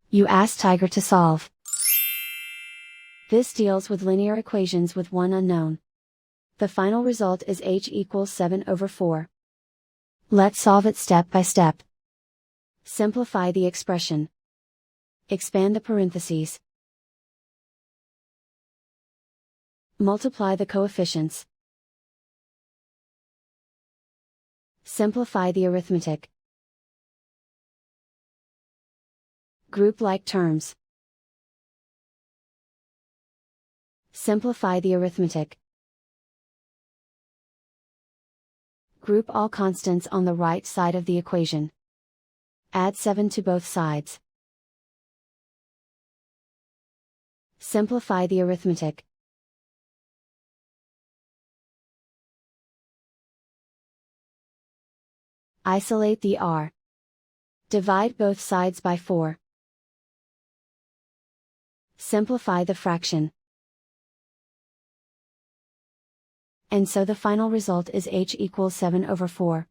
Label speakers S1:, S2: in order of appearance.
S1: You ask Tiger to solve. This deals with linear equations with one unknown. The final result is h equals 7/4. Let's solve it step by step. Simplify the expression. Expand the parentheses. Multiply the coefficients. Simplify the arithmetic. Group like terms. Simplify the arithmetic. Group all constants on the right side of the equation. Add 7 to both sides. Simplify the arithmetic. Isolate the r. Divide both sides by 4. Simplify the fraction. And so the final result is h equals 7/4.